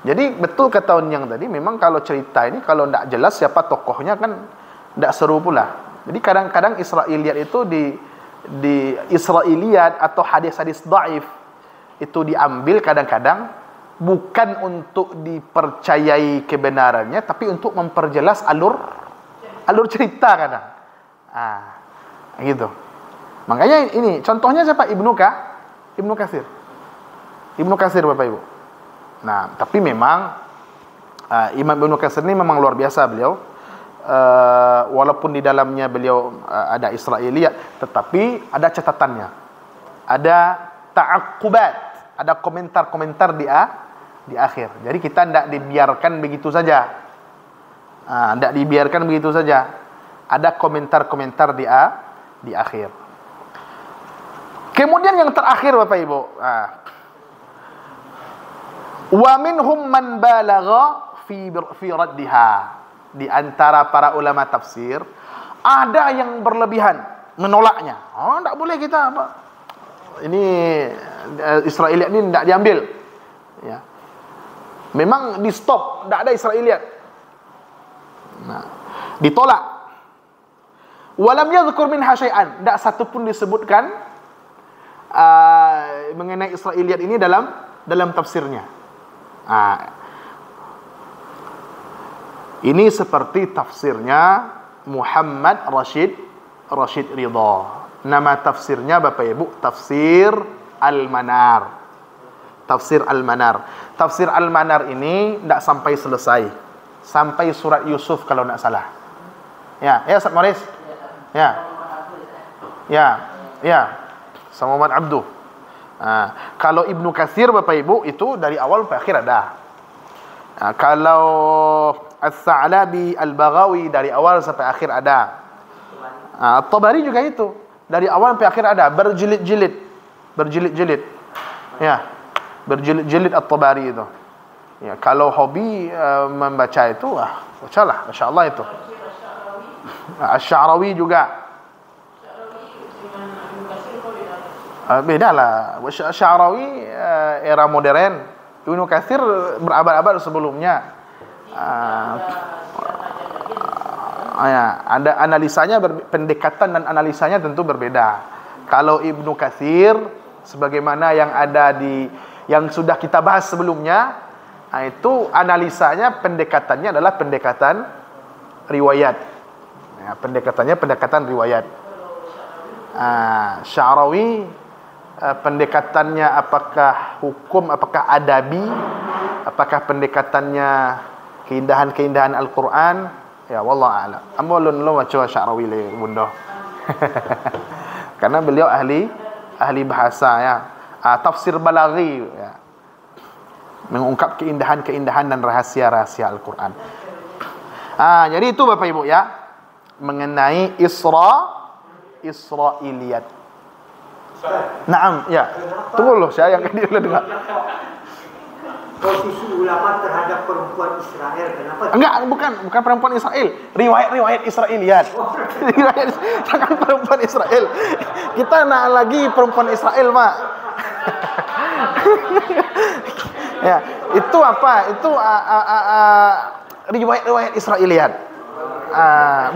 Jadi betul kata yang tadi, memang kalau cerita ini kalau tidak jelas siapa tokohnya kan tidak seru pula. Jadi kadang-kadang Israiliyat itu di Israiliyat atau hadis-hadis dhaif itu diambil kadang-kadang bukan untuk dipercayai kebenarannya, tapi untuk memperjelas alur cerita kadang. Gitu. Makanya ini contohnya siapa? Ibnu Katsir. Ibnu Katsir Bapak Ibu. Nah, tapi memang Imam Ibnu Katsir ini memang luar biasa beliau. Walaupun di dalamnya beliau ada Israiliyat, tetapi ada catatannya. Ada ta'aqqubat, ada komentar-komentar di akhir. Jadi kita tidak dibiarkan begitu saja. Tidak dibiarkan begitu saja. Ada komentar-komentar di akhir. Kemudian yang terakhir Bapak Ibu, wa minhum man balagha fi raddiha. Di antara para ulama tafsir ada yang berlebihan menolaknya. Tidak boleh kita ini Israiliyat ini tidak diambil. Ya. Memang di stop, tidak ada Israiliyat. Ditolak. Walam yadhkur minha syai'an, tidak satu pun disebutkan mengenai Israiliyat ini dalam tafsirnya. Ini seperti tafsirnya Muhammad Rashid Rashid Ridha. Nama tafsirnya Bapak Ibu, Tafsir Al-Manar. Tafsir Al-Manar. Tafsir Al-Manar ini tidak sampai selesai. Sampai surat Yusuf kalau tidak salah. Ya, Ustaz Maris. Ya. Sama Muhammad Abdu. Kalau Ibnu Katsir Bapak Ibu itu dari awal sampai akhir ada. Kalau As-Sa'labi, Al-Baghawi dari awal sampai akhir ada. At-Tabari juga itu. Dari awal sampai akhir ada, berjilid-jilid. Ya. Berjilid-jilid At-Tabari itu. Ya, kalau hobi membaca itu, bacalah, masya-Allah itu. Asy-Sya'rawi juga. Beda lah. Asy-Sya'rawi era modern. Ibnu Katsir berabad-abad sebelumnya. Ada analisanya, pendekatan dan analisanya tentu berbeda. Kalau Ibnu Katsir sebagaimana yang ada yang sudah kita bahas sebelumnya, itu analisanya, pendekatannya adalah pendekatan riwayat. Pendekatannya pendekatan riwayat. Sya'rawi pendekatannya apakah hukum, apakah adabi, apakah pendekatannya keindahan-keindahan Al-Quran, ya wallahu a'lam. Ambolun lo baca Sya'rawi le bunda. Karena beliau ahli bahasa ya. Tafsir balaghi ya. Mengungkap keindahan-keindahan dan rahasia-rahasia Al-Quran. Jadi itu Bapak Ibu ya, mengenai Israiliyat. Naam, ya. Tunggu loh, saya yang dulu dengar. Posisi ulama terhadap perempuan Israel, kenapa? Enggak, bukan perempuan Israel. Riwayat Israiliyat. Riwayat, jangan perempuan Israel. Kita nak lagi perempuan Israel, Mak. Ya, itu apa? Itu riwayat Israiliyat.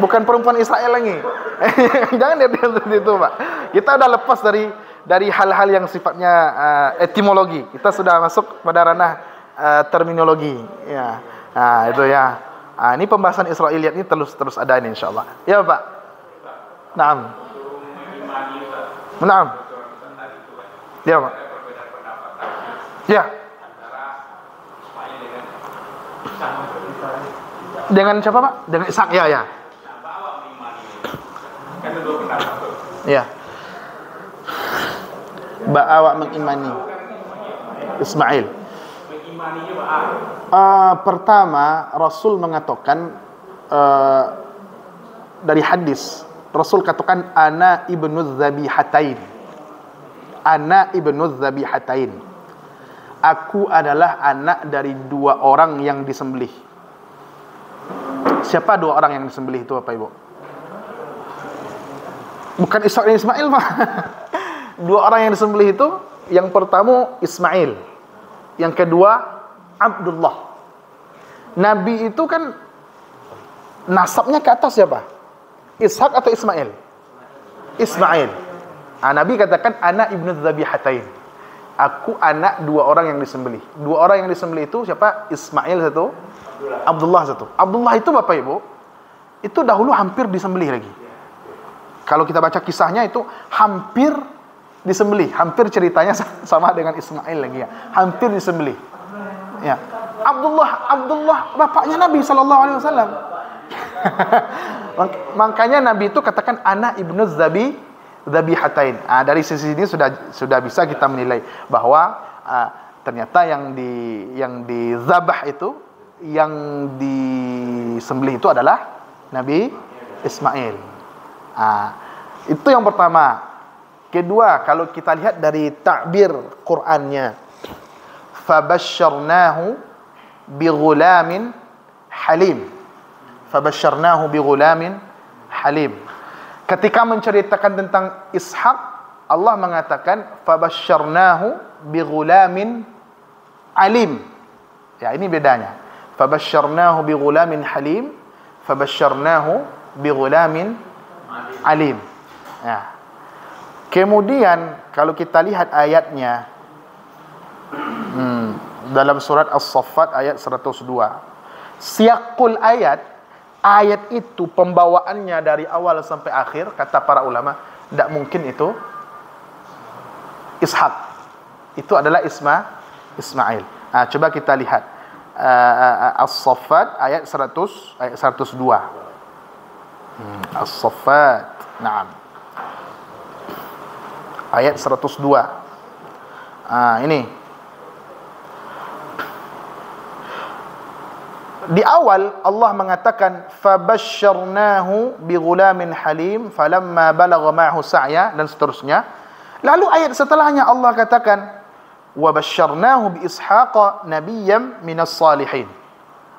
Bukan perempuan Israel lagi. Jangan dia seperti itu, Pak. Kita udah lepas dari hal-hal yang sifatnya etimologi. Kita sudah masuk pada ranah terminologi. Ya, itu ya. Ini pembahasan Israiliyat ini terus ada ini insyaallah. Ya, Pak. Naam. Naam. Ya, Pak. Ya. Dengan siapa, Pak? Dengan Ishak, ya. Ya. Ba'awak mengimani Ismail. Pertama, Rasul mengatakan dari hadis, Rasul katakan ana ibnu dzabihatain. Ana ibnu dzabihatain. Aku adalah anak dari dua orang yang disembelih. Siapa dua orang yang disembelih itu, Bapak Ibu? Bukan Ishak dan Ismail, Pak. Dua orang yang disembelih itu, yang pertama Ismail, yang kedua Abdullah. Nabi itu kan nasabnya ke atas siapa? Ishak atau Ismail? Ismail. Nabi katakan anak ibnu dzabihatain. Aku anak dua orang yang disembelih. Dua orang yang disembelih itu siapa? Ismail satu, Abdullah satu. Abdullah itu Bapak Ibu, itu dahulu hampir disembelih lagi. Kalau kita baca kisahnya itu hampir disembelih, hampir ceritanya sama dengan Ismail lagi ya. Hampir disembelih. Ya. Abdullah bapaknya Nabi sallallahu alaihi wasallam. Makanya Nabi itu katakan anak ibnu dzabihatain. Dari sisi ini sudah bisa kita menilai bahwa ternyata yang dizabah itu, yang disembelih itu adalah Nabi Ismail. Itu yang pertama. Kedua, kalau kita lihat dari takbir Qur'annya, fabasyarnahu bighulamin halim. Fabasyarnahu bighulamin halim. Ketika menceritakan tentang Ishak, Allah mengatakan fabasyarnahu bighulamin alim. Ya, ini bedanya. Fabasyarnahu bighulamin halim, fabasyarnahu bighulamin alim. Ya. Kemudian kalau kita lihat ayatnya dalam surat As-Saffat ayat 102, siaqul ayat ayat itu pembawaannya dari awal sampai akhir, kata para ulama, tidak mungkin itu Ishak. Itu adalah Ismail. Coba kita lihat As-Saffat ayat 102. As-Saffat. Naam. Ayat 102. Ini. Di awal Allah mengatakan fabasyarnahu bighulamin halim falamma balagha ma'ahu sa'ya dan seterusnya. Lalu ayat setelahnya Allah katakan wa basyarnahu bi ishaqa nabiyyan minas salihin.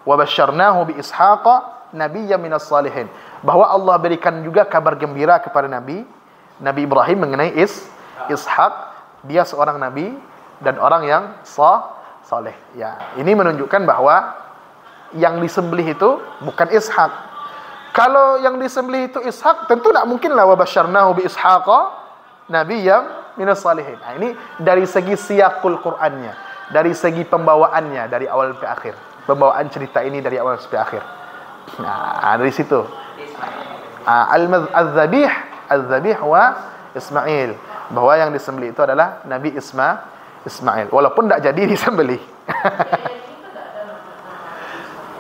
Wa basyarnahu bi ishaqa nabiyyan minas salihin. Bahwa Allah berikan juga kabar gembira kepada Nabi Ibrahim mengenai Ishak, dia seorang nabi dan orang yang saleh. Ya, ini menunjukkan bahwa yang disembelih itu bukan Ishak. Kalau yang disembelih itu Ishak, tentu tidak mungkinlah wa basyarnahu bi ishaqa nabiyyam minas salihin. Ini dari segi siyaqul Qur'annya, dari segi pembawaannya dari awal sampai akhir. Pembawaan cerita ini dari awal sampai akhir. Dari situ. Az-zabih wa Ismail, bahwa yang disembelih itu adalah Nabi Ismail, walaupun tidak jadi disembelih.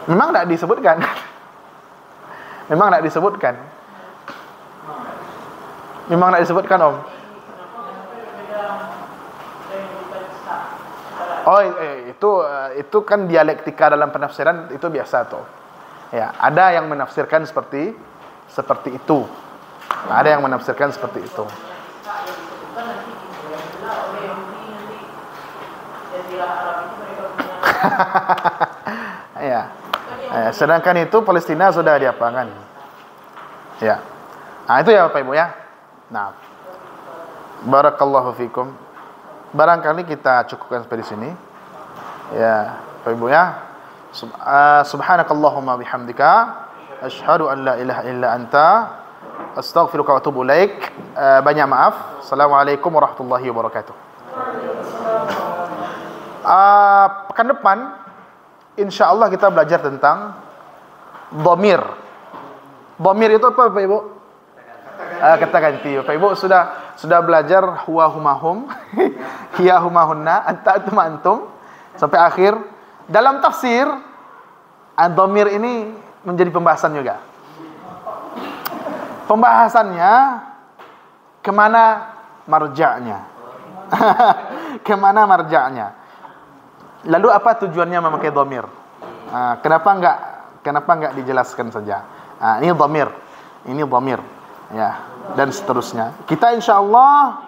Memang tidak disebutkan. Memang tidak disebutkan. Memang tidak disebutkan, Om. Oh, itu kan dialektika dalam penafsiran, itu biasa tuh. Ya, ada yang menafsirkan seperti itu. Ada yang menafsirkan seperti itu. Ya. Sedangkan itu Palestina sudah diapakan. Ya. Itu ya Bapak Ibu ya. Nah. Barakallahu fikum. Barangkali kita cukupkan sampai di sini. Ya, Bapak Ibu ya. Subhanakallahumma bihamdika asyhadu an la ilaha illa anta astaghfiruka wa atubu ilaik. Banyak maaf. Assalamualaikum warahmatullahi wabarakatuh. Pekan depan insyaallah kita belajar tentang dhamir. Dhamir itu apa Bapak Ibu? Kata ganti. Bapak Ibu sudah belajar huwa humahum, hiya humahunna, anta antum sampai akhir. Dalam tafsir dhamir ini menjadi pembahasan juga. Pembahasannya kemana marja'nya? Kemana marja'nya? Lalu apa tujuannya memakai dhamir? Kenapa enggak dijelaskan saja? Ini dhamir, ya, dan seterusnya. Kita insyaallah,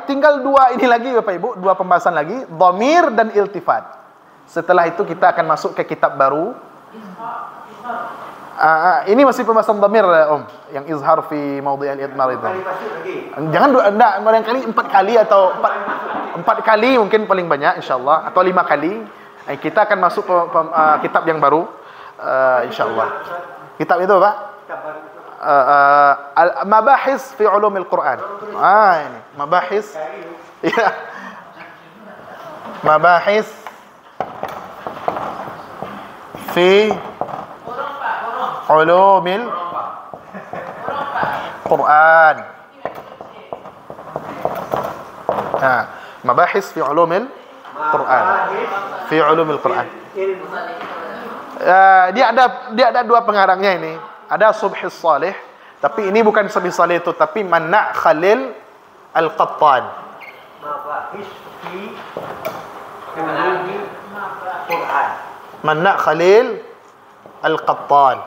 tinggal dua ini lagi Bapak Ibu, dua pembahasan lagi, dhamir dan iltifat. Setelah itu kita akan masuk ke kitab baru. Ini masih pembahasan dhamir, Om, yang izhar fi maudhi' al-idmar itu. Jangan barangkali 4 kali atau 4 kali mungkin paling banyak insyaallah, atau 5 kali. Kita akan masuk kitab yang baru insyaallah. Kitab itu Pak? Mabahis fi ulumil Quran. Ini mabahis. Ya. Mabahis fi ulumil Quran. Mabahis fi ulumil Quran. Fi ulumil Quran. Dia ada dua pengarangnya ini. Ada Subhis Salih, tapi ini bukan Subhis Salih itu, tapi Manna' Khalil Al-Qattan. Mabahis fi ulumil Quran. Manna' Khalil Al-Qattan.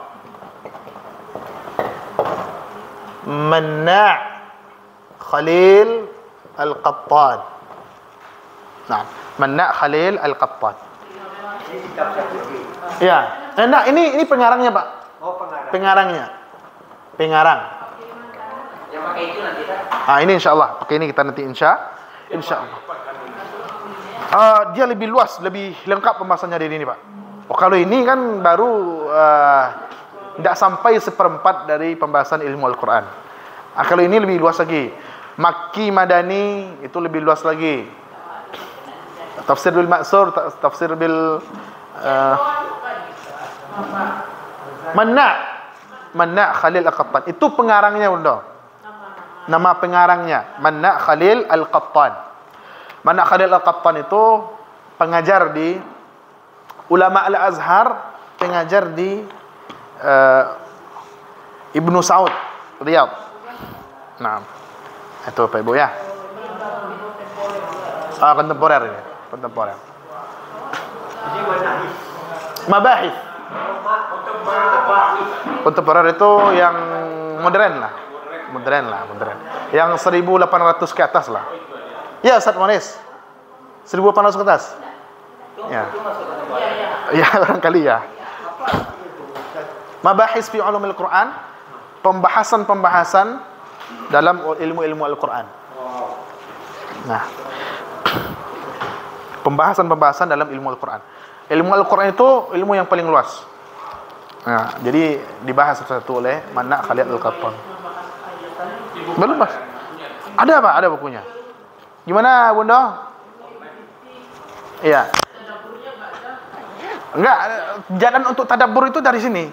Manna' Khalil Al-Qattan. Nah, Manna' Khalil Al-Qattan. Ya, ini pengarangnya Pak. Pengarangnya. Pengarang. Yang pakai itu nanti Pak. Ini insyaallah, pakai ini kita nanti insyaallah. Dia lebih luas, lebih lengkap pembahasannya di ini Pak. Kalau ini kan baru tidak sampai 1/4 dari pembahasan ilmu Al-Quran. Kalau ini lebih luas lagi. Makki Madani itu lebih luas lagi. Tafsir bil Ma'sur, tafsir bil Manna Khalil Al-Qattan. Itu pengarangnya, Bunda. Nama pengarangnya Manna Khalil Al-Qattan. Manna Khalil Al-Qattan itu pengajar di ulama Al-Azhar, pengajar di Ibnu Saud, Riyadh. Nah, itu Pak Ibu ya. Kontemporer ini, kontemporer. Jadi manahis. Mabahis. Kontemporer itu yang modern lah. Modern. Yang 1800 ke atas lah. Ya, Ustaz Monis. 1800 ke atas. Ya. Ya, barangkali ya. Mabahis fi ulumil Quran, pembahasan-pembahasan dalam ilmu-ilmu Al-Quran. Nah, pembahasan-pembahasan dalam ilmu Al-Quran. Ilmu Al-Quran itu ilmu yang paling luas. Nah, jadi dibahas satu oleh Manna Khalil Al-Qattan. Belum, Mas? Ada, Pak? Ada bukunya. Gimana, Bunda? Iya. Enggak, jalan untuk tadabbur itu dari sini.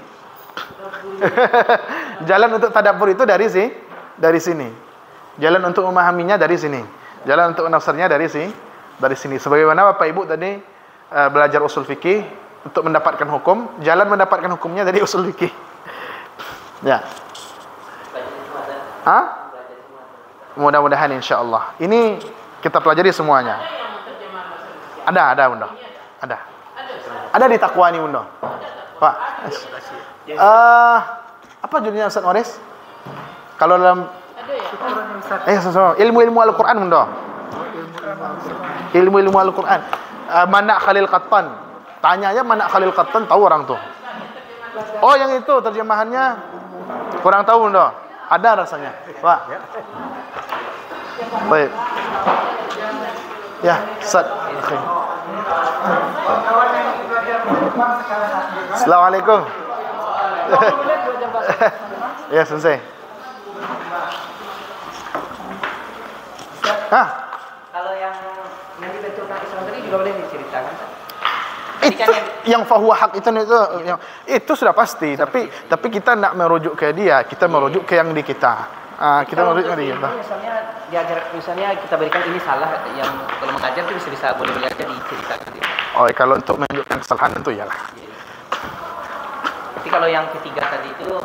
Jalan untuk tadabbur itu dari sini. Jalan untuk memahaminya dari sini. Jalan untuk menafsirnya dari sini. Sebagaimana Bapak Ibu tadi belajar usul fikih untuk mendapatkan hukum, jalan mendapatkan hukumnya dari usul fikih. Ya. Mudah-mudahan insyaallah. Ini kita pelajari semuanya. Ada, Bunda. Ada di Taqwa nih, Bunda. Pak. Apa judulnya Ustaz Moris? Kalau dalam ilmu-ilmu Al-Quran, Bunda. Ilmu-ilmu Al-Quran. Manna Khalil Qattan. Tanya aja Manna Khalil Qattan, tahu orang tuh. Oh, yang itu terjemahannya kurang tahu, Bunda. Ada rasanya, Pak. Baik. Ya, Ustaz. Assalamualaikum. Ya, selesai. Kalau yang dibenturkan Islam tadi juga boleh diceritakan? Itu yang fahuwa hak itu sudah pasti, tapi kita nak merujuk ke dia, kita merujuk ke yang di kita. Kita merujuk ke dia. Misalnya kita berikan ini salah, yang kalau mengajar itu bisa boleh aja diceritakan. Oh, kalau untuk menunjukkan kesalahan itu iyalah. Tapi kalau yang ketiga tadi itu